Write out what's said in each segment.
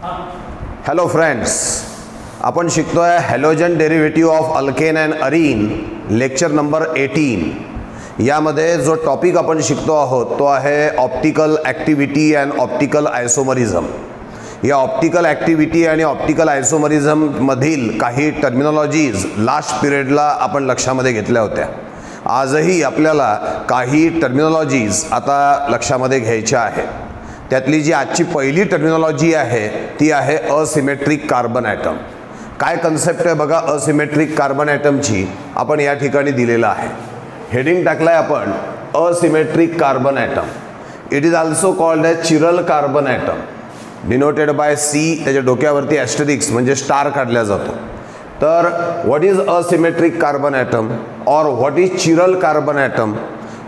Hello friends, आपण शिकतोय halogen derivative of alkane and Areen, lecture number 18। यामध्ये जो टॉपिक आपण शिकतो आहोत तो आहे ऑप्टिकल ॲक्टिव्हिटी अँड ऑप्टिकल आयसोमरिझम। या ऑप्टिकल ॲक्टिव्हिटी आणि ऑप्टिकल आयसोमरिझम मधील काही टर्मिनॉलॉजीज लास्ट पिरियडला आपण लक्षामध्ये घेतल्या होत्या। आजही आपल्याला काही टर्मिनॉलॉजीज आता लक्षामध्ये घ्यायच्या आहेत। त्यातली जी आजची पहिली टर्मिनॉलॉजी आहे ती आहे असिमेट्रिक कार्बन ॲटम। काय कन्सेप्ट आहे बघा असिमेट्रिक कार्बन ॲटमची, आपण या ठिकाणी दिलेला आहे। हेडिंग टाकलाय आपण asymmetric carbon atom. It is also called as chiral carbon atom, denoted by C. त्याच्या डोक्यावरती ॲस्टेरिक्स म्हणजे स्टार काढला जातो। तर what is asymmetric carbon atom और what is chiral carbon atom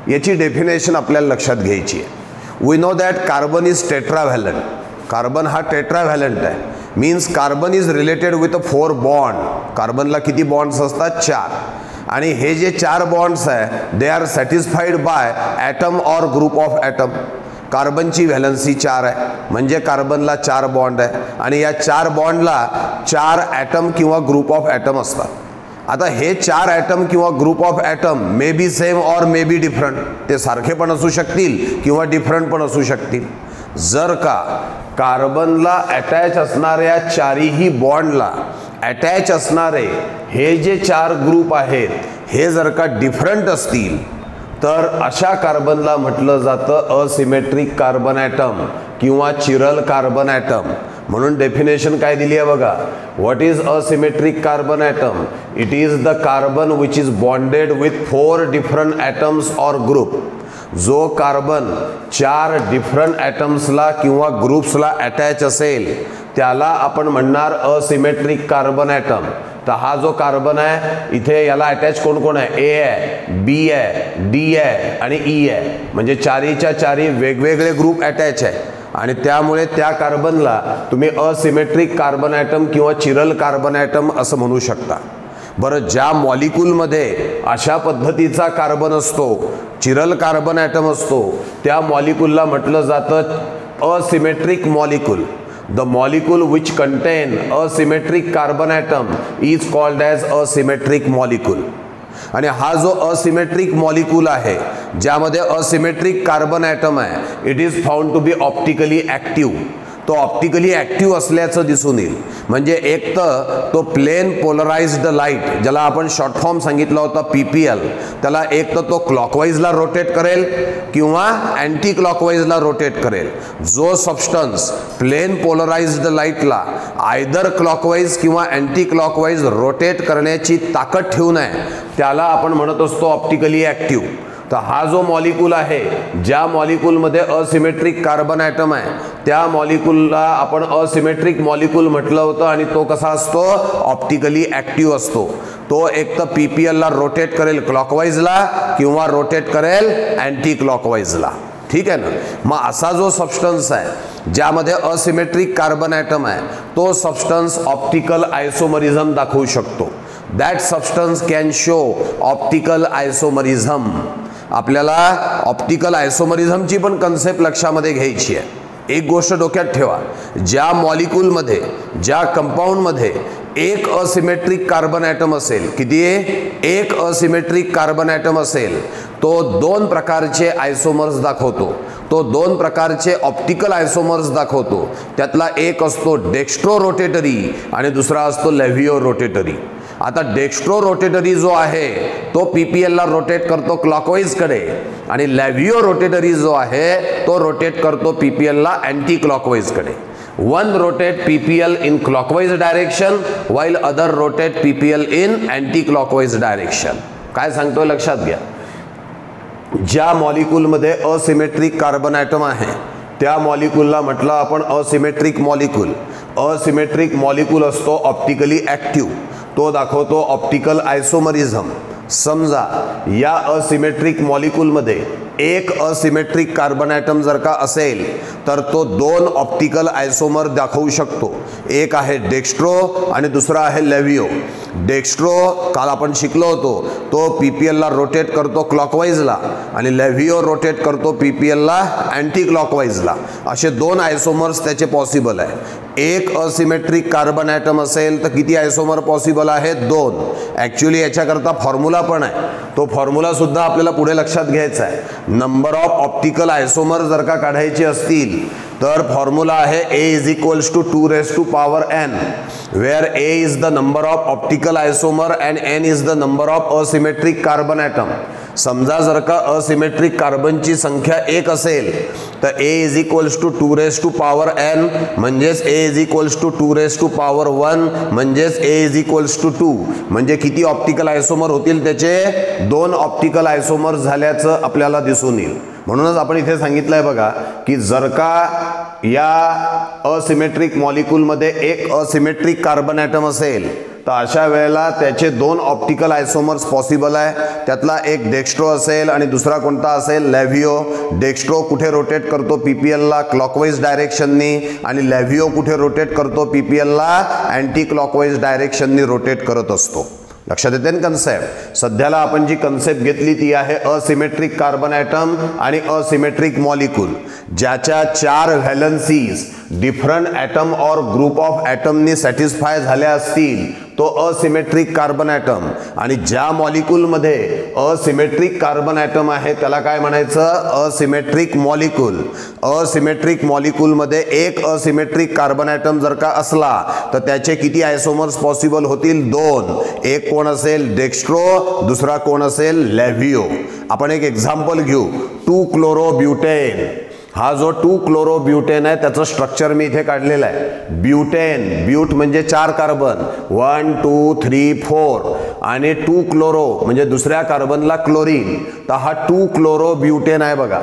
याची डेफिनेशन आपल्याला लक्षात घ्यायची आहे। We know that carbon is tetravalent. Carbon हा टेट्राव्हॅलंट आहे, means carbon is related with 4 bond. कार्बनला किती बॉन्ड्स असतात? 4। आणि हे जे 4 बॉन्ड्स आहे they are satisfied by atom और ग्रुप ऑफ ॲटम। कार्बनची व्हॅलन्सी 4 आहे, म्हणजे कार्बनला 4 बॉन्ड आहे आणि या 4 बॉन्डला 4 ॲटम किंवा ग्रुप ऑफ ॲटम असतात। आता हे 4 ॲटम किंवा group of atom may be same or may be different. ते सारखे पण असू शकतील किंवा डिफरंट पण असू शकतील। जर का कार्बनला अटॅच असणाऱ्या 4ही बॉन्डला अटॅच असणारे हे जे 4 ग्रुप आहेत हे जर का डिफरंट असतील तर अशा कार्बनला म्हटलं जातं असिमेट्रिक कार्बन ॲटम किंवा चिरल कार्बन ॲटम। म्हणून डेफिनेशन काय दिली आहे बघा, what is asymmetric carbon atom? It is the carbon which is bonded with 4 different atoms or group. जो कार्बन 4 डिफरंट ॲटम्सला किंवा ग्रुप्सला अटॅच असेल त्याला आपण म्हणणार असिमेट्रिक कार्बन ॲटम। तर हा जो कार्बन आहे इथे याला अटॅच कोण कोण आहे? ए आहे, बी आहे, डी आहे आणि ई आहे, म्हणजे 4च्या 4 वेगवेगळे ग्रुप अटॅच आहे आणि त्यामुळे त्या कार्बनला तुम्ही असिमेट्रिक कार्बन ॲटम किंवा चिरल कार्बन ॲटम असं म्हणू शकता। बरं, ज्या मॉलिक्यूलमध्ये अशा पद्धतीचा कार्बन असतो, चिरल कार्बन ॲटम असतो, त्या मॉलिक्यूलला म्हटलं जातं asymmetric molecule. The molecule which contain asymmetric carbon atom is called as asymmetric molecule। आणि हा जो असिमेट्रिक मॉलिक्यूल आहे ज्यामध्ये असिमेट्रिक कार्बन ॲटम आहे, it is found to be optically active. तो ऑप्टिकली ॲक्टिव्ह असल्याचं दिसून येईल। म्हणजे एक तर तो प्लेन पोलराइज्ड लाईट, ज्याला आपण शॉर्ट फॉर्म सांगितला होता PPL, त्याला एक तर तो क्लॉकवाईजला रोटेट करेल किंवा अँटी क्लॉकवाईजला रोटेट करेल। जो सबस्टन्स प्लेन पोलराइज्ड लाईटला आयदर क्लॉकवाईज किंवा अँटी क्लॉकवाईज रोटेट करण्याची ताकद ठेवून आहे त्याला आपण म्हणत असतो ऑप्टिकली ॲक्टिव्ह। तर हा जो मॉलिक्यूल आहे ज्या मॉलिक्यूलमध्ये असिमेट्रिक कार्बन ॲटम आहे त्या मॉलिक्यूलला आपण असिमेट्रिक मॉलिक्यूल म्हटलं होतं आणि तो कसा असतो? ऑप्टिकली ॲक्टिव्ह असतो। तो एक तर PPLला रोटेट करेल क्लॉकवाईजला किंवा रोटेट करेल अँटी क्लॉकवाईजला। ठीक आहे ना? मग असा जो सबस्टन्स आहे ज्यामध्ये असिमेट्रिक कार्बन ॲटम आहे तो सबस्टन्स ऑप्टिकल आयसोमरिझम दाखवू शकतो। That substance can show optical isomerism. Optical ऑप्टिकल आयसोमरिझमची पण कन्सेप्ट लक्षामध्ये घ्यायची आहे। एक गोष्ट डोक्यात ठेवा, ज्या मॉलिक्यूलमध्ये ज्या कंपाऊंडमध्ये एक असिमेट्रिक कार्बन ॲटम असेल, किती आहे? एक असिमेट्रिक कार्बन ॲटम असेल, तो 2 प्रकारचे आयसोमर्स दाखवतो। तो 2 प्रकारचे ऑप्टिकल आयसोमर्स दाखवतो। त्यातला एक असतो डेक्स्ट्रो रोटेटरी आणि दुसरा असतो लेव्हिओ रोटेटरी। आता डेक्स्ट्रो रोटेटरी जो आहे तो PPLला रोटेट करतो क्लॉकवाईजकडे आणि लेव्हिओ रोटेटरी जो आहे तो रोटेट करतो PPLला anti क्लॉकवाईजकडे। One rotate PPL in clockwise direction while other rotate PPL in anti-clockwise direction। काय सांगतोय लक्षात घ्या, ज्या मॉलिक्यूलमध्ये असिमेट्रिक कार्बन ॲटम आहे त्या मॉलिक्यूलला म्हटलं आपण असिमेट्रिक मॉलिक्यूल। असिमेट्रिक मॉलिक्यूल असतो ऑप्टिकली ॲक्टिव्ह, तो दाखवतो ऑप्टिकल आयसोमरिझम। समजा या असिमेट्रिक मॉलिक्यूलमध्ये एक असिमेट्रिक कार्बन ॲटम जर का असेल तर तो 2 ऑप्टिकल आयसोमर दाखवू शकतो। एक आहे डेक्स्ट्रो आणि दुसरा आहे लेव्हिओ। डेक्स्ट्रो काल आपण शिकलो होतो तो पीपीएलला रोटेट करतो क्लॉकवाईजला आणि लेव्हिओ रोटेट करतो पीपीएलला अँटी क्लॉकवाईजला. असे दोन आयसोमर्स त्याचे पॉसिबल आहे. एक असिमेट्रिक कार्बन ॲटम असेल तर किती आयसोमर पॉसिबल आहेत? दोन. ॲक्च्युली याच्याकरता फॉर्म्युला पण आहे, तो फॉर्म्युला सुद्धा आपल्याला पुढे लक्षात घ्यायचा आहे. नंबर ऑफ ऑप्टिकल आयसोमर जर का काढायचे असतील तर फॉर्म्युला आहे A is equals to 2 raised to power n, where A is the number of optical isomer and n is the number of asymmetric carbon atom. समजा जर का असिमेट्रिक कार्बनची संख्या 1 असेल तर A is equals to 2 raised to power n म्हणजेच A is equals to 2 raised to power 1 म्हणजेच A is equals to 2. म्हणजे किती ऑप्टिकल आयसोमर होतील त्याचे? 2 ऑप्टिकल आयसोमर झाल्याचं आपल्याला दिसून येईल. म्हणूनच आपण इथे सांगितलंय बघा की जर का या असिमेट्रिक मॉलिक्यूलमध्ये एक असिमेट्रिक कार्बन ॲटम असेल तर अशा वेळेला त्याचे 2 ऑप्टिकल आयसोमर्स पॉसिबल आहे. त्यातला एक डेक्स्ट्रो असेल आणि दुसरा कोणता असेल? लेव्हिओ. डेक्स्ट्रो कुठे रोटेट करतो? पीपीएलला क्लॉकवाईज डायरेक्शननी, आणि लेव्हिओ कुठे रोटेट करतो? पीपीएलला अँटी क्लॉकवाईज डायरेक्शननी रोटेट करत असतो. लक्षात येते ना कन्सेप्ट? सध्याला आपण जी कन्सेप्ट घेतली ती आहे असिमेट्रिक कार्बन ॲटम आणि असिमेट्रिक मॉलिक्यूल, ज्याच्या 4 व्हॅलन्सीज डिफरंट ॲटम और ग्रुप ऑफ ॲटमनी सॅटिस्फाय झाल्या असतील तो असिमेट्रिक कार्बन ॲटम. आणि ज्या मॉलिक्यूलमध्ये असिमेट्रिक कार्बन ॲटम आहे त्याला काय म्हणायचं? Asymmetric molecule. असिमेट्रिक मॉलिक्यूलमध्ये एक असिमेट्रिक कार्बन ॲटम जर का असला तर त्याचे किती आयसोमर्स पॉसिबल होतील? 2. एक कोण असेल? डेक्स्ट्रो, दुसरा कोण असेल? लेव्हिओ. आपण एक एक्झाम्पल घेऊ. 2-क्लोरोब्युटेन. हा जो 2-क्लोरोब्युटेन आहे त्याचं स्ट्रक्चर मी इथे काढलेलं आहे. ब्युटेन, ब्यूट म्हणजे 4 कार्बन, 1 2 3 4, आणि 2-क्लोरो म्हणजे दुसऱ्या कार्बनला क्लोरीन. तर हा 2-क्लोरोब्युटेन आहे बघा.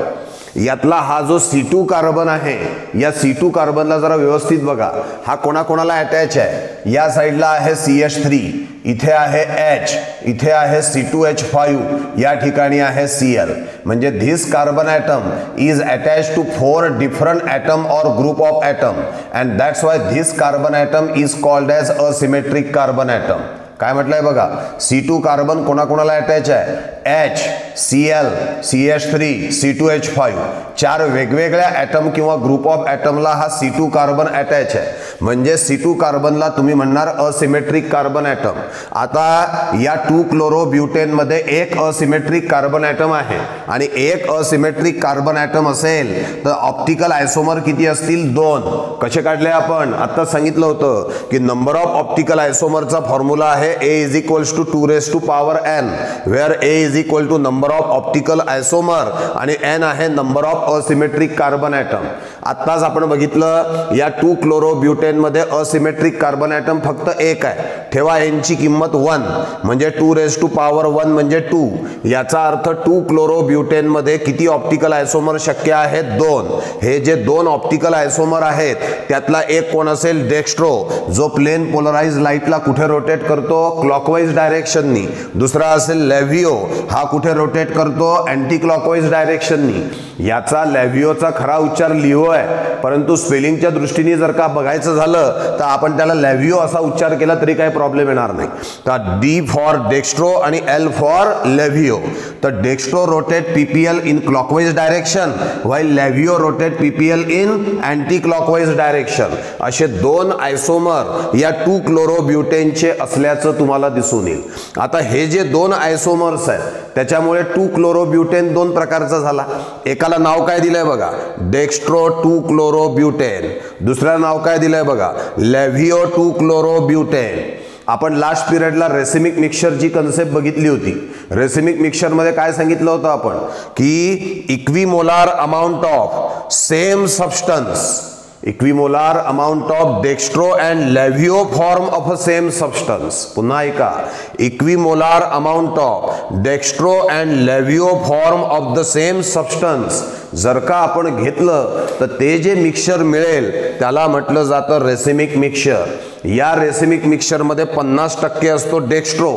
यातला हा जो C2 कार्बन आहे, या C2 कार्बनला जरा व्यवस्थित बघा. हा कोणाकोणाला अटॅच आहे? या साईडला आहे CH3, इथे आहे H, इथे आहे C2H5, या ठिकाणी आहे Cl. म्हणजे this carbon atom is attach to 4 different atom और group of atom, and that's why this carbon atom is called as asymmetric carbon atom. काय म्हटलंय बघा? C2 कार्बन कोणाकोणाला अटॅच आहे? H, Cl, CH3, C2H5. 4 वेगवेगळ्या item किंवा group of ॲटमला हा C2 carbon attach आहे. म्हणजे C2 कार्बनला तुम्ही म्हणणार असिमेट्रिक कार्बन ॲटम. आता या 2-क्लोरोब्युटेनमध्ये एक असिमेट्रिक कार्बन ॲटम आहे आणि एक असिमेट्रिक कार्बन ॲटम असेल तर ऑप्टिकल आयसोमर किती असतील? 2. कसे काढले आपण? आता सांगितलं होतं की नंबर ऑफ ऑप्टिकल आयसोमरचा फॉर्म्युला आहे A is equals to 2 raised to power n, where A is equal to number of optical isomer आणि n आहे number of asymmetric carbon atom. आत्ताच आपण बघितलं या 2-क्लोरोब्युटेन मध्ये असिमेट्रिक कार्बन ॲटम फक्त एक आहे. ठेवा n ची किंमत 1, म्हणजे 2 raised to power 1 म्हणजे 2. याचा अर्थ 2-क्लोरोब्युटेन मध्ये किती ऑप्टिकल आयसोमर शक्य आहेत? 2. हे जे 2 ऑप्टिकल आयसोमर आहेत त्यातला एक कोण असेल? डेक्स्ट्रो, जो प्लेन पोलराइज लाईटला कुठे रोटेट करतो? क्लॉकवाईज डायरेक्शननी. दुसरा असेल लेव्हिओ, हा कुठे रोटेट करतो? अँटी क्लॉकवाईज डायरेक्शननी. याचा लेव्हिओचा खरा उच्चार लिओ आहे, परंतु स्पेलिंगच्या दृष्टीने जर का बघायचं झालं तर आपण त्याला लेव्हिओ असा उच्चार केला तरी काही प्रॉब्लेम येणार नाही. तर D फॉर डेक्स्ट्रो आणि L फॉर लेव्हिओ. तर dextro rotate PPL in clockwise direction while levo rotate PPL in anti clockwise direction. असे 2 आयसोमर या 2-क्लोरोब्युटेनचे असल्याचं तुम्हाला दिसून येईल. आता हे जे 2 आयसोमर्स आहेत त्याच्यामुळे 2-क्लोरोब्युटेन 2 प्रकारचा झाला. एकाला नाव काय दिलंय बघा? Dextro two chlorobutane. दुसऱ्या नाव काय दिलंय बघा? Levo two chlorobutane. आपण लास्ट पिरियडला रेसिमिक मिक्सचरची कन्सेप्ट बघितली होती. रेसिमिक मिक्सचरमध्ये काय सांगितलं होतं आपण? की equimolar amount of same substance, equimolar amount of dextro and levo form of a same substance. पुन्हा ऐका, equimolar amount of dextro and levo form of the same substance जर का आपण घेतलं तर ते जे मिक्सचर मिळेल त्याला म्हटलं जातं रेसिमिक मिक्सचर. या रेसिमिक मिक्सचरमध्ये 50% असतो डेक्स्ट्रो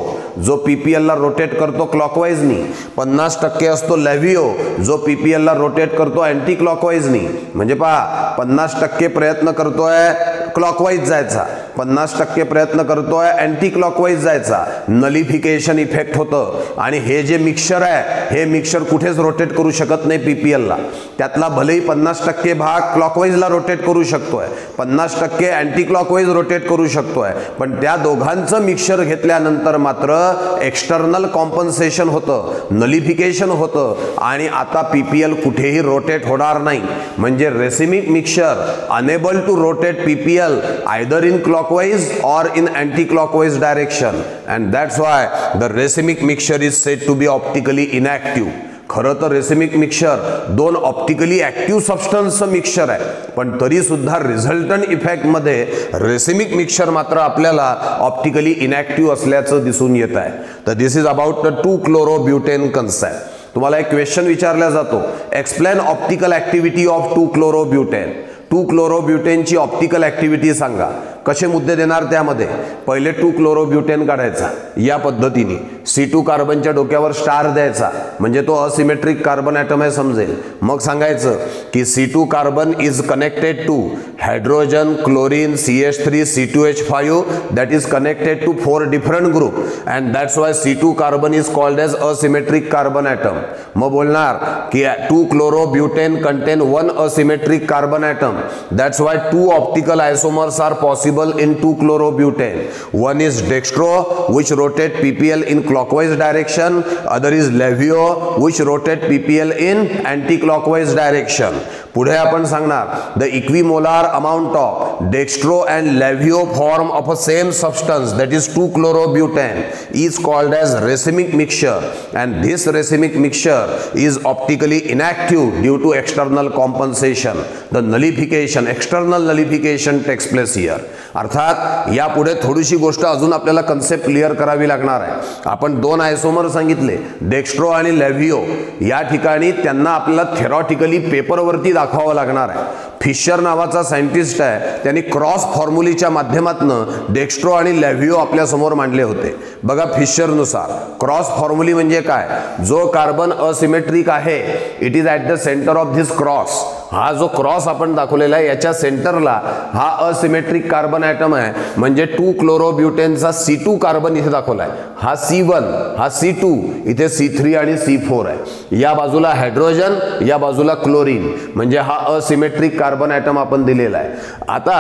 जो पीपीएलला रोटेट करतो क्लॉकवाईजनी, 50% असतो लेव्हिओ जो पीपीएलला रोटेट करतो अँटी क्लॉकवाईजनी. म्हणजे पहा 50% प्रयत्न करतोय क्लॉकवाईज जायचा, 50% प्रयत्न करतोय अँटी क्लॉकवाईज जायचा, नलिफिकेशन इफेक्ट होतं आणि हे जे मिक्सचर आहे हे मिक्सचर कुठेच रोटेट करू शकत नाही पीपीएलला. त्यातला भलेही 50% भाग क्लॉकवाईजला रोटेट करू शकतोय, 50% अँटी क्लॉकवाईज रोटेट करू शकतोय, पण त्या दोघांचं मिक्सचर घेतल्यानंतर मात्र एक्सटर्नल कॉम्पन्सेशन होतं, नलिफिकेशन होतं आणि आता पीपीएल कुठेही रोटेट होणार नाही. म्हणजे racemic mixture enable to rotate PPL either in clockwise और in anti clockwise direction, and that's why the racemic mixture is said to be optically inactive. खरं तर रेसिमिक मिक्सचर दोन ऑप्टिकली ॲक्टिव्ह सबस्टन्सचं mixture आहे, पण तरी सुद्धा रिझल्टंट इफेक्टमध्ये रेसिमिक मिक्सचर मात्र आपल्याला ऑप्टिकली इनॅक्टिव्ह असल्याचं दिसून येत आहे. तर this is about the 2-chloro-butane concept. तुम्हाला एक क्वेश्चन विचारला जातो, explain optical activity of 2-chloro-butane. 2-chloro-butanची ऑप्टिकल ॲक्टिव्हिटी सांगा. कसे मुद्दे देणार त्यामध्ये? पहिले 2-chloro-butane काढायचा या पद्धतीने, C2 कार्बनच्या डोक्यावर स्टार द्यायचा म्हणजे तो असिमेट्रिक कार्बन ॲटम आहे समजेल. मग सांगायचं की C2 carbon is connected to hydrogen, chlorine, CH3, C2H5 that is connected to 4 different group and that's why C2 carbon is called as asymmetric carbon atom. मग बोलणार की 2-chloro-butane contain 1 asymmetric carbon atom, that's why 2 optical isomers are possible in 2-chloro-butane. One is dextro which rotate PPL in clockwise direction, other is LeVio which rotate PPL in anti-clockwise direction. पुढे आपण सांगणार the equimolar amount of dextro and LeVio form of a same substance that is 2-chloro-butane is called as racemic mixture, and this racemic mixture is optically inactive due to external compensation. The nullification, external nullification takes place here. अर्थात यापुढे थोडीशी गोष्ट अजून आपल्याला concept clear करावी लागणार आहे. आपण 2 आयसोमर सांगितले, डेक्स्ट्रो आणि लेव्हिओ. या ठिकाणी त्यांना आपल्याला थेरॉटिकली पेपरवरती दाखवावं लागणार आहे. फिशर नावाचा सायंटिस्ट आहे, त्यांनी क्रॉस फॉर्म्युलीच्या माध्यमातून डेक्स्ट्रो आणि लेव्हिओ आपल्या समोर मांडले होते. बघा फिशरनुसार क्रॉस फॉर्म्युली म्हणजे काय? जो कार्बन असिमेट्रिक आहे it is at the centre of this cross. हा जो क्रॉस आपण दाखवलेला आहे याच्या सेंटरला हा असिमेट्रिक कार्बन ॲटम आहे, म्हणजे 2-chloro-butanचा C2 कार्बन इथे दाखवलाय. हा C1, हा C2, इथे C3 आणि C4 आहे. या बाजूला हायड्रोजन, या बाजूला क्लोरीन, म्हणजे हा असिमेट्रिक कार्बन ॲटम आपण दिलेला आहे. आता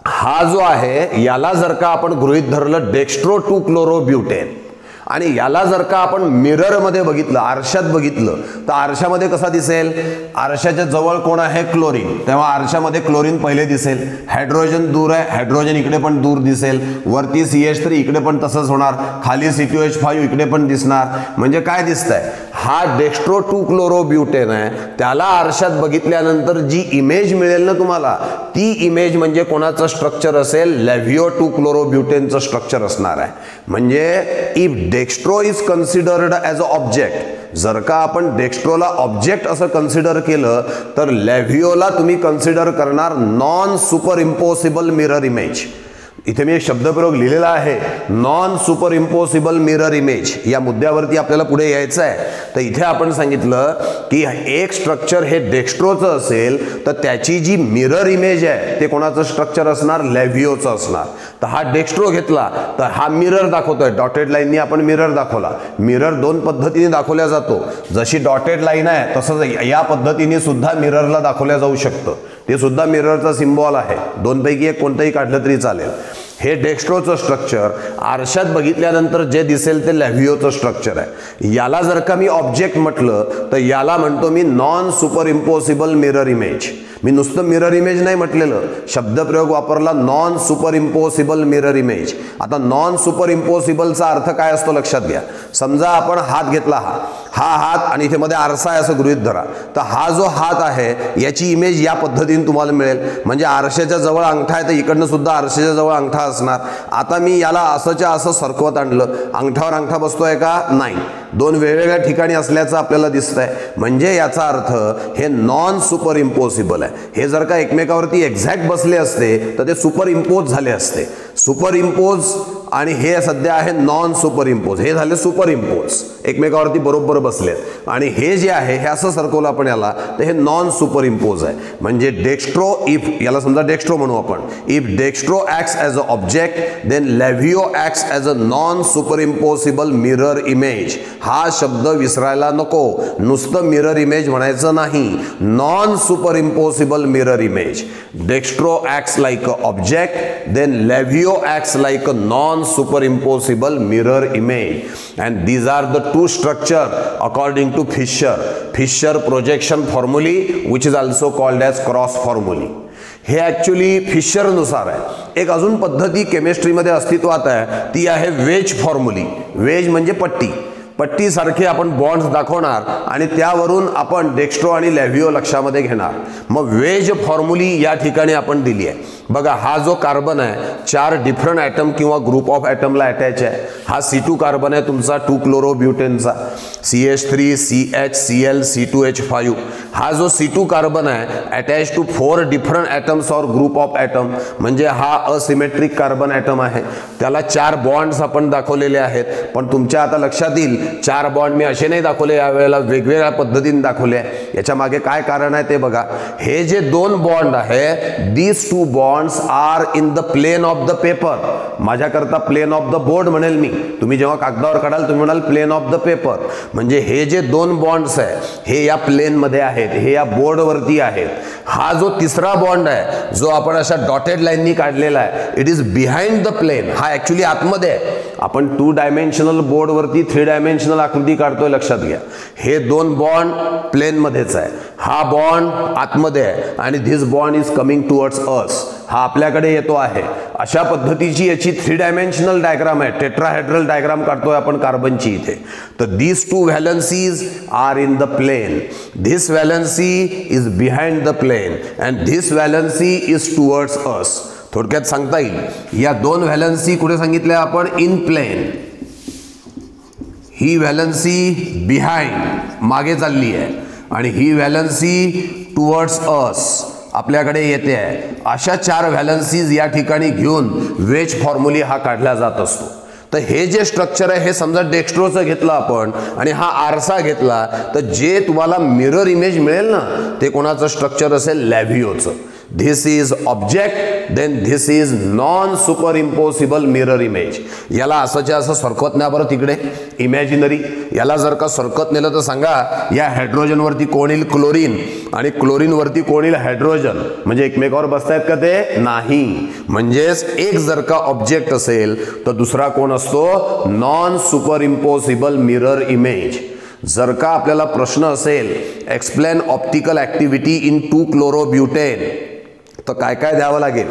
हा जो आहे याला जर का आपण गृहीत धरलं डेक्स्ट्रो 2-chloro-butane आणि याला जर का आपण मिररमध्ये बघितलं, आरशात बघितलं, तर आरशामध्ये कसा दिसेल? आरशाच्या जवळ कोण आहे? क्लोरीन. तेव्हा आरशामध्ये क्लोरीन पहिले दिसेल. हायड्रोजन दूर आहे, हायड्रोजन इकडे पण दूर दिसेल. वरती CH3 इकडे पण तसंच होणार, खाली C2H5 इकडे पण दिसणार. म्हणजे काय दिसतंय? हा डेक्स्ट्रो 2-chloro-butane आहे, त्याला आरशात बघितल्यानंतर जी इमेज मिळेल ना तुम्हाला, ती इमेज म्हणजे कोणाचं स्ट्रक्चर असेल? लेव्हिओ 2-chloro-butaneचं स्ट्रक्चर असणार आहे. म्हणजे if dextro is considered as a object, जर का आपण डेक्स्ट्रोला ऑब्जेक्ट असं कन्सिडर केलं तर लेव्हिओला तुम्ही कन्सिडर करणार non super impossible mirror image. इथे मी एक शब्दप्रयोग लिहिलेला आहे, non super impossible mirror image. या मुद्द्यावरती आपल्याला पुढे यायचं आहे. तर इथे आपण सांगितलं की एक स्ट्रक्चर हे डेक्स्ट्रोचं असेल तर त्याची जी मिरर इमेज आहे ते कोणाचं स्ट्रक्चर असणार? लेव्हिओचं असणार. तर हा डेक्स्ट्रो घेतला तर हा मिरर दाखवतोय, डॉटेड लाईननी आपण मिरर दाखवला. मिरर 2 पद्धतीने दाखवला जातो. जशी डॉटेड लाईन आहे तसंच या पद्धतीने सुद्धा मिररला दाखवल्या जाऊ शकतं. ते सुद्धा मिररचा सिम्बॉल आहे. 2 पैकी एक कोणतंही काढलं तरी चालेल. हे डेक्स्ट्रोचं स्ट्रक्चर आरशात बघितल्यानंतर जे दिसेल ते लेव्हिओचं स्ट्रक्चर आहे. याला जर का मी ऑब्जेक्ट म्हटलं तर याला म्हणतो मी non super impossible mirror image. मी नुसतं मिरर इमेज नाही म्हटलेलं, शब्दप्रयोग वापरला non super impossible mirror image. आता नॉन सुपर इम्पॉसिबलचा अर्थ काय असतो लक्षात घ्या. समजा आपण हात घेतला, हा हात आणि इथे मध्ये आरसा आहे असं गृहीत धरा. तर हा जो हात आहे याची इमेज या पद्धतीने तुम्हाला मिळेल. म्हणजे आरशाच्या जवळ अंगठा आहे तर इकडनं सुद्धा आरशाच्या जवळ अंगठा असणार. आता मी याला असंच्या असं सरकवत आणलं, अंगठावर अंगठा बसतोय का? नाही. 2 वेगवेगळ्या ठिकाणी असल्याचं आपल्याला दिसतंय. म्हणजे याचा अर्थ हे नॉन सुपर इम्पॉसिबल आहे. हे जर का एकमेकावरती एक्झॅक्ट बसले असते तर ते सुपर इम्पोज झाले असते. सुपर इम्पोज आणि हे सध्या आहे नॉन सुपर इम्पोज. हे झाले सुपर इम्पोज, एकमेकावरती बरोबर बसलेत. आणि हे जे आहे हे असं सरकवलं आपण याला, तर हे नॉन सुपर इम्पोज आहे. म्हणजे डेक्स्ट्रो, इफ याला समजा डेक्स्ट्रो म्हणू आपण, if dextro acts as a object then levo acts as a non super impossible mirror image. हा शब्द विसरायला नको, नुसतं मिरर इमेज म्हणायचं नाही, non super impossible mirror image. Dextro acts like a object then levo acts like a non super impossible mirror image. And these are the two structure according to Fischer. Fischer projection formulae which is also called as cross formulae. हे actually फिशरनुसार आहे. एक अजून पद्धती केमिस्ट्रीमध्ये अस्तित्वात आहे, ती आहे veg फॉर्म्युली. Veg म्हणजे पट्टी. पट्टीसारखे आपण बॉन्ड्स दाखवणार आणि त्यावरून आपण डेक्स्ट्रो आणि लेव्हिओ लक्षामध्ये घेणार. मग वेज फॉर्म्युली या ठिकाणी आपण दिली आहे. बघा, हा जो कार्बन आहे 4 डिफरंट ॲटम किंवा ग्रुप ऑफ ॲटमला अटॅच आहे. हा C2 कार्बन आहे तुमचा 2 क्लोरोब्युटेनचा, CH3 CH Cl C2H5. हा जो C2 कार्बन आहे attach to 4 different atoms or group of item, म्हणजे हा असिमेट्रिक कार्बन ॲटम आहे. त्याला 4 बॉन्ड्स आपण दाखवलेले आहेत. पण तुमच्या आता लक्षात येईल 4 बॉन्ड मी असे नाही दाखवले, यावेळेला वेगवेगळ्या पद्धतीने दाखवले. याच्या मागे काय कारण आहे ते बघा. हे जे 2 बॉन्ड आहे, these 2 bonds are in the plane of the paper. माझ्याकरता प्लेन ऑफ द बोर्ड म्हणेल मी, तुम्ही जेव्हा कागदावर काढाल तुम्ही म्हणाल प्लेन ऑफ द पेपर. म्हणजे हे जे 2 बॉन्ड्स आहे हे या प्लेन मध्ये आहेत, हे या बोर्डवरती आहेत. हा जो तिसरा बॉन्ड आहे जो आपण अशा डॉटेड लाईननी काढलेला आहे, it is behind the plane. हा ऍक्च्युली आतमध्ये आहे. आपण 2 डायमेन्शनल बोर्डवरती 3 डायमेन्शनल आकृती काढतोय, लक्षात घ्या. हे 2 बॉन्ड प्लेन मध्येच आहे, हा बॉन्ड आतमध्ये आहे आणि this bond is coming towards us. हा आपल्याकडे येतो आहे. अशा पद्धतीची याची 3 डायमेन्शनल डायग्राम आहे. टेट्राहेड्रल डायग्राम काढतोय आपण कार्बनची इथे. तर these 2 valencies are in the plane. This valency is behind the plane and this valency is towards us. थोडक्यात सांगता येईल, या 2 व्हॅलन्सी कुठे सांगितल्या आपण? In plane. ही व्हॅलन्सी बिहाइंड मागे चालली आहे आणि ही व्हॅलन्सी टुवर्ड्स अस आपल्याकडे येते आहे. अशा 4 व्हॅलन्सीज या ठिकाणी घेऊन वेज फॉर्म्युली हा काढला जात असतो. तर हे जे स्ट्रक्चर आहे हे समजा डेक्स्ट्रोचं घेतलं आपण आणि हा आरसा घेतला, तर जे तुम्हाला मिरर इमेज मिळेल ना, ते कोणाचं स्ट्रक्चर असेल? लेव्हिओचं. This is object, then this is non superimposable mirror image. याला असंच्या असं सरकत नाही बरं तिकडे, इमॅजिनरी. याला जर का सरकत नेलं तर सांगा, या हायड्रोजनवरती कोण येईल? क्लोरीन. आणि क्लोरीनवरती कोण येईल? हायड्रोजन. म्हणजे एकमेकावर बसतायत का ते? नाही. म्हणजेच एक जर का ऑब्जेक्ट असेल तर दुसरा कोण असतो? Non superimposable mirror image. जर का आपल्याला प्रश्न असेल explain optical activity in 2 chlorobutane, तर काय काय द्यावं लागेल?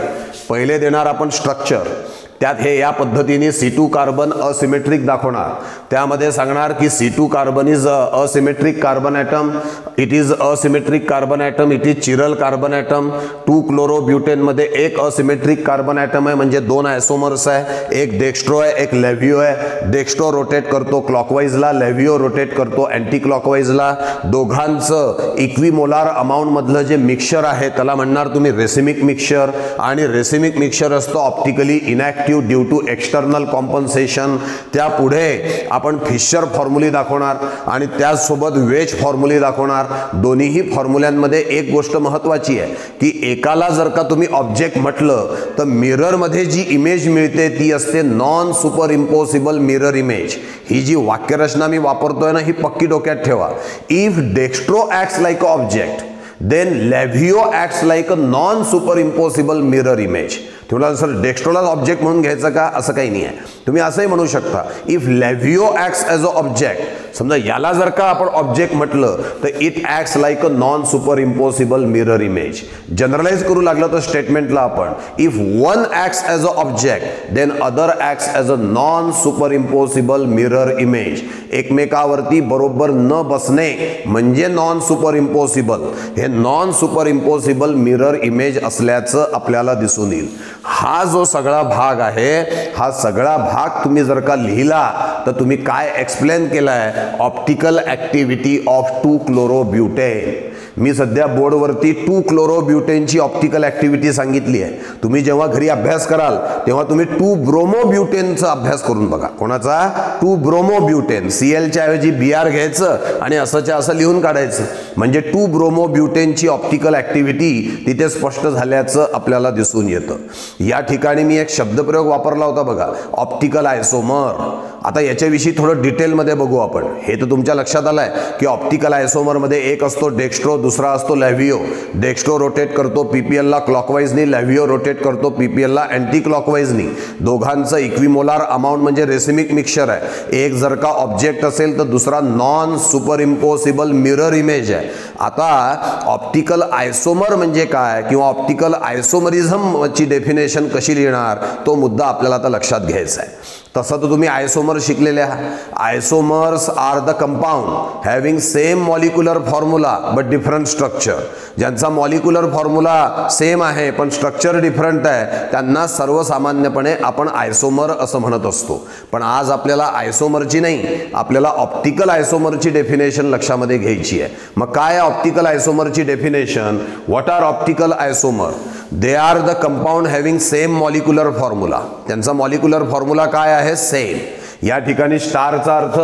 पहिले देणार आपण स्ट्रक्चर. त्यात हे या पद्धतीने C2 कार्बन असिमेट्रिक दाखवणार. त्यामध्ये सांगणार की C2 carbon is asymmetric carbon atom, it is asymmetric carbon atom, it is chiral carbon atom. 2 chlorobutane मध्ये एक असिमेट्रिक कार्बन ॲटम आहे, म्हणजे 2 आयसोमर्स आहे. एक डेक्स्ट्रो आहे, एक लेव्हिओ आहे. डेक्स्ट्रो रोटेट करतो क्लॉकवाईजला, लेव्हिओ रोटेट करतो अँटी क्लॉकवाईजला. दोघांचं इक्विमोलार अमाऊंट मधलं जे मिक्सचर आहे त्याला म्हणणार तुम्ही रेसिमिक मिक्सचर. आणि रेसिमिक मिक्सचर असतो optically inactive due to external compensation. त्यापुढे आपण फिशर फॉर्म्युली दाखवणार आणि त्याचसोबत वेज फॉर्म्युली दाखवणार. दोन्हीही फॉर्म्युल्यांमध्ये एक गोष्ट महत्त्वाची आहे की एकाला जर का तुम्ही ऑब्जेक्ट म्हटलं तर मिररमध्ये जी इमेज मिळते ती असते non super impossible mirror image. ही जी वाक्यरचना मी वापरतोय ना, ही पक्की डोक्यात ठेवा. If dextro acts like a object then levo acts like a non super impossible mirror image. तुम्हाला सर डेक्स्ट्रोला ऑब्जेक्ट म्हणून घ्यायचं का? असं काही नाही आहे. तुम्ही असंही म्हणू शकता, if laevo acts as a object. समजा याला जर का आपण ऑब्जेक्ट म्हटलं तर it acts like a non super impossible mirror image. Generalise करू लागलं तर स्टेटमेंटला आपण if one acts as a object then other acts as a non super impossible mirror image. एकमेकावरती बरोबर न बसणे म्हणजे नॉन सुपर इम्पॉसिबल. हे non super impossible mirror image असल्याचं आपल्याला दिसून येईल. हा जो सगळा भाग आहे, हा सगळा भाग तुम्ही जर का लिहिला तर तुम्ही काय एक्सप्लेन केलाय? Optical activity of 2 क्लोरोब्युटेन. मी सध्या बोर्डवरती 2-क्लोरोब्युटेनची ऑप्टिकल ॲक्टिव्हिटी सांगितली आहे. तुम्ही जेव्हा घरी अभ्यास कराल तेव्हा तुम्ही 2-ब्रोमोब्युटेनचा अभ्यास करून बघा. कोणाचा? 2-ब्रोमोब्युटेन. Clच्या ऐवजी Br घ्यायचं आणि असंच्या असं लिहून काढायचं, म्हणजे 2-ब्रोमोब्युटेनची ऑप्टिकल ॲक्टिव्हिटी तिथे स्पष्ट झाल्याचं आपल्याला दिसून येतं. या ठिकाणी मी एक शब्दप्रयोग वापरला होता बघा, ऑप्टिकल आयसोमर. आता याच्याविषयी थोडं डिटेलमध्ये बघू आपण. हे तर तुमच्या लक्षात आलंय की ऑप्टिकल आयसोमरमध्ये एक असतो डेक्स्ट्रो, दुसरा असतो लॅव्हिओ. डेक्स्ट्रो रोटेट करतो पीपीएलला क्लॉकवाईजनी, लॅव्हिओ रोटेट करतो पीपीएलला अँटी क्लॉकवाईजनी. दोघांचं इक्विमोलार अमाऊंट म्हणजे रेसिमिक मिक्सचर आहे. एक जर का ऑब्जेक्ट असेल तर दुसरा non super impossible mirror image आहे. आता ऑप्टिकल आयसोमर म्हणजे काय किंवा ऑप्टिकल आयसोमरिझमची डेफिनेशन कशी लिहिणार तो मुद्दा आपल्याला आता लक्षात घ्यायचा आहे. तसं तर तुम्ही आयसोमर शिकलेले आहात. Isomers are the compound having same molecular formula but different structure. ज्यांचा मॉलिक्युलर फॉर्म्युला सेम आहे पण स्ट्रक्चर डिफरंट आहे त्यांना सर्वसामान्यपणे आपण आयसोमर असं म्हणत असतो. पण आज आपल्याला आयसोमरची नाही, आपल्याला ऑप्टिकल आयसोमरची डेफिनेशन लक्षामध्ये घ्यायची आहे. मग काय ऑप्टिकल आयसोमरची definition? What are optical isomer? They are the compound having same molecular formula. त्यांचा मॉलिक्युलर फॉर्म्युला काय आहे? सेम. या ठिकाणी स्टारचा अर्थ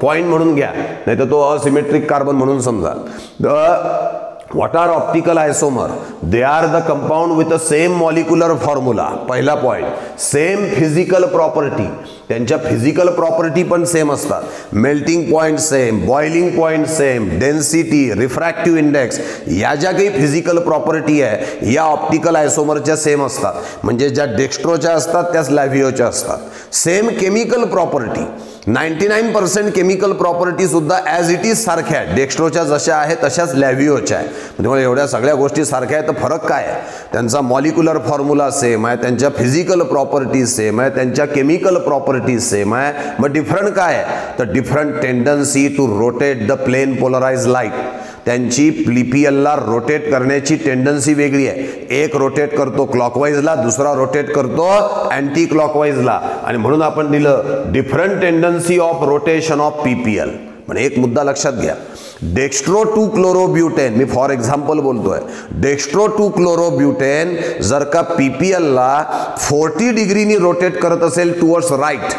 पॉइंट म्हणून घ्या, नाही तर तो असिमेट्रिक कार्बन म्हणून समजा. What are optical isomer? They are the compound with the same molecular formula. पहिला पॉइंट. Same physical property. त्यांच्या फिजिकल प्रॉपर्टी पण सेम असतात. Melting point same, boiling point same, density, refractive index, या ज्या काही physical property आहे या optical आयसोमरच्या same असतात. म्हणजे ज्या डेक्स्ट्रोच्या असतात त्याच लॅव्हिओच्या असतात. Same chemical property, 99% chemical property सुद्धा ॲज इट इज सारख्या आहेत. डेक्स्ट्रोच्या जशा आहेत तशाच लॅव्हिओच्या आहे. म्हणजे एवढ्या सगळ्या गोष्टी सारख्या आहेत तर फरक काय आहे? त्यांचा मॉलिक्युलर फॉर्म्युला सेम आहे, त्यांच्या फिजिकल प्रॉपर्टी सेम आहे, त्यांच्या केमिकल प्रॉपर्टी सेम आहे. मग डिफरंट काय आहे? तर different tendency to rotate the plane polarise light. त्यांची पीपीएलला रोटेट करण्याची टेंडन्सी वेगळी आहे. एक रोटेट करतो क्लॉकवाईजला, दुसरा रोटेट करतो अँटी क्लॉकवाईजला, आणि म्हणून आपण दिलं different tendency of rotation of PPL. पण एक मुद्दा लक्षात घ्या, डेक्स्ट्रो 2-क्लोरोब्युटेन, मी फॉर एक्झाम्पल बोलतोय, डेक्स्ट्रो 2-क्लोरोब्युटेन जर का पीपीएलला 40 डिग्रीनी रोटेट करत असेल टुवर्ड्स राईट,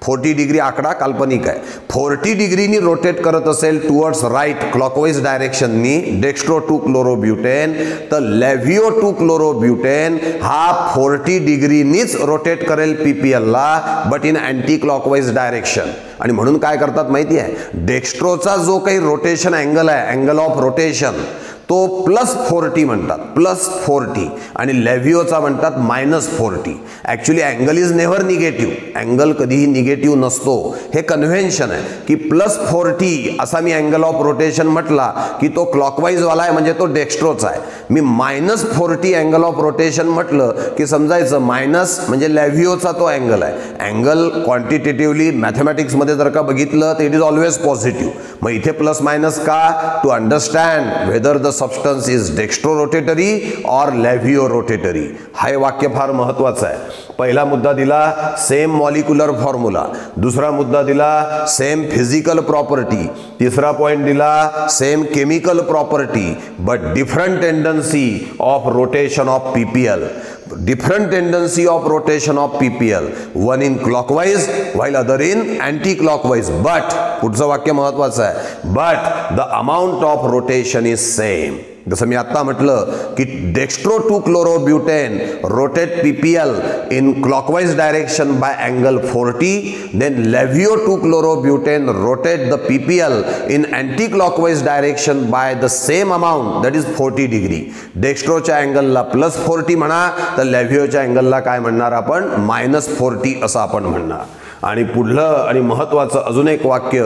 40 डिग्री आकडा काल्पनिक आहे, 40 डिग्रीनी रोटेट करत असेल टुवर्ड्स राईट क्लॉकवाईज डायरेक्शननी डेक्स्ट्रो 2-क्लोरोब्युटेन, तर लॅव्हिओ 2-क्लोरोब्युटेन हा 40 डिग्रीनीच रोटेट करेल पीपीएलला but in anti clockwise direction. आणि म्हणून काय करतात माहिती आहे, डेक्स्ट्रोचा जो काही रोटेशन अँगल आहे, अँगल ऑफ रोटेशन, तो +40 म्हणतात, +40, आणि लॅव्हिओचा म्हणतात -40. Actually angle is never negative, angle कधीही निगेटिव्ह नसतो. हे कन्व्हेन्शन आहे की +40 असा मी अँगल ऑफ रोटेशन म्हटला की तो क्लॉकवाईजवाला आहे म्हणजे तो डेक्स्ट्रोचा आहे. मी -40 अँगल ऑफ रोटेशन म्हटलं की समजायचं मायनस म्हणजे लॅव्हिओचा तो अँगल आहे. अँगल क्वांटिटेटिव्हली मॅथमॅटिक्समध्ये जर का बघितलं तर इट इज ऑलवेज पॉझिटिव्ह. मग इथे प्लस मायनस का? To understand whether the substance is dextro rotatory or laevo rotatory. हे वाक्य फार महत्वाचं आहे. पहिला मुद्दा दिला सेम मॉलिक्युलर फॉर्म्युला, दुसरा मुद्दा दिला सेम फिजिकल प्रॉपर्टी, तिसरा पॉइंट दिला same chemical property but different tendency of rotation of PPL. Different tendency of rotation of PPL, one in clockwise while other in anti-clockwise. But पुढचं वाक्य महत्वाचं आहे, but the amount of rotation is same. जसं मी आता म्हटलं की dextro 2-क्लोरोब्युटेन rotate PPL in clockwise direction by angle 40, then laevo 2-क्लोरोब्युटेन rotate the PPL in anti clockwise direction by the same amount that is 40 degree. डेक्स्ट्रोच्या अँगलला +40 म्हणा तर लॅव्हिओच्या अँगलला काय म्हणणार आपण? -40 असं आपण म्हणणार. आणि पुढलं आणि महत्वाचं अजून एक वाक्य,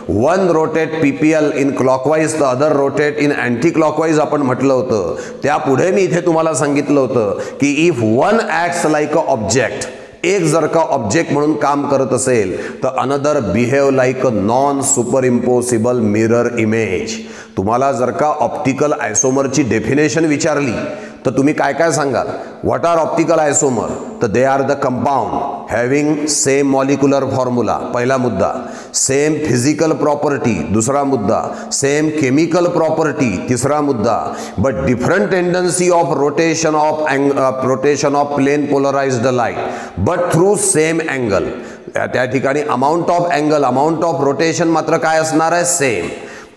one rotate PPL in clockwise the other rotate in anti clockwise आपण म्हटलं होतं. त्यापुढे मी इथे तुम्हाला सांगितलं होतं की if one acts like a object, एक जर का ऑब्जेक्ट म्हणून काम करत असेल तर another behave like a non super impossible mirror image. तुम्हाला जर का ऑप्टिकल आयसोमरची डेफिनेशन विचारली तर तुम्ही काय काय सांगाल? What are optical isomer? तर they are the compound having same molecular formula पहिला मुद्दा, सेम फिजिकल प्रॉपर्टी दुसरा मुद्दा, सेम केमिकल प्रॉपर्टी तिसरा मुद्दा, but different tendency of rotation of plane polarized light but through same angle. त्या ठिकाणी amount of angle amount of rotation मात्र काय असणार आहे, सेम.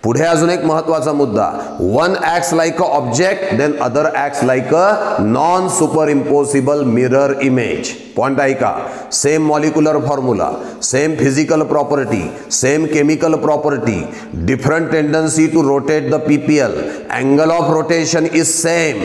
पुढे अजून एक महत्वाचा मुद्दा, one acts like a object then other acts like a non super impossible mirror image. Point ऐका, same molecular formula, same physical property, same chemical property, different tendency to rotate the PPL, angle of rotation is same.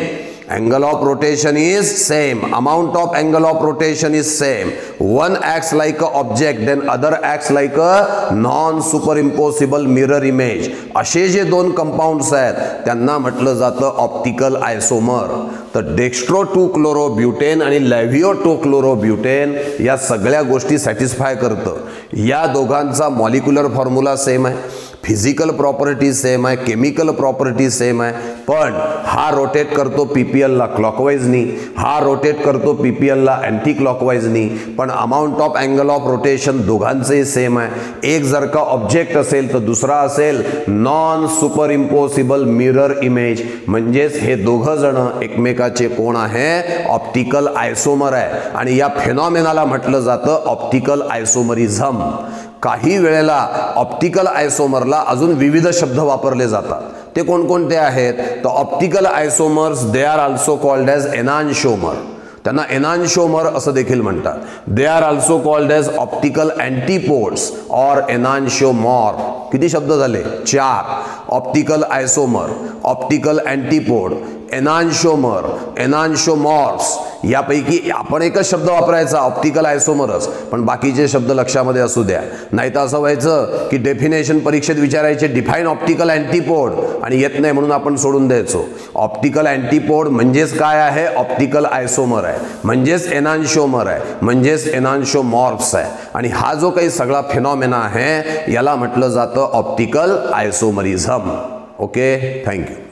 Angle of rotation is same. Amount of angle of rotation is same. One acts like a object, then other acts like a non-superimposable mirror image. असे जे दोन compounds आहेत त्यांना म्हटलं जातं optical isomer. तर dextro 2-क्लोरोब्युटेन आणि लॅव्हिओ 2-क्लोरोब्युटेन या सगळ्या गोष्टी सॅटिस्फाय करतं. या दोघांचा मॉलिक्युलर फॉर्म्युला सेम आहे, फिजिकल प्रॉपर्टी सेम आहे, केमिकल प्रॉपर्टी सेम आहे, पण हा रोटेट करतो PPL ला क्लॉकवाइजनी, हा रोटेट करतो PPL ला अँटी क्लॉकवाइजनी, पण amount of angle of rotation दोघांचेही सेम आहे. एक जर का ऑब्जेक्ट असेल तर दुसरा असेल non super impossible mirror image. म्हणजेच हे दोघं जण एकमेकाचे कोण आहे, ऑप्टिकल आयसोमर आहे. आणि या फेनॉमेनाला म्हटलं जातं ऑप्टिकल आयसोमरिझम. काही वेळेला ऑप्टिकल आयसोमरला अजून विविध शब्द वापरले जातात. ते कोणकोणते आहेत, तर optical isomers they are also called as enantiomer. त्यांना एनान्शोमर असं देखील म्हणतात. They are also called as optical antipodes और एनान्शोमॉर. किती शब्द झाले, 4. Optical isomer, optical antipode, enantiomer, enantiomorphs. यापैकी आपण एकच शब्द वापरायचा ऑप्टिकल आयसोमरच, पण बाकीचे शब्द लक्षामध्ये असू द्या. नाही तर असं व्हायचं की डेफिनेशन परीक्षेत विचारायचे डिफाईन ऑप्टिकल अँटीपोड आणि येत नाही म्हणून आपण सोडून द्यायचो. ऑप्टिकल अँटीपोड म्हणजेच काय आहे, ऑप्टिकल आयसोमर आहे, म्हणजेच एनान्शोमर आहे, म्हणजेच एनान्शोमॉर्फ्स आहे. आणि हा जो काही सगळा फेनॉमेना आहे याला म्हटलं जातं ऑप्टिकल आयसोमरिझम. Okay, thank you.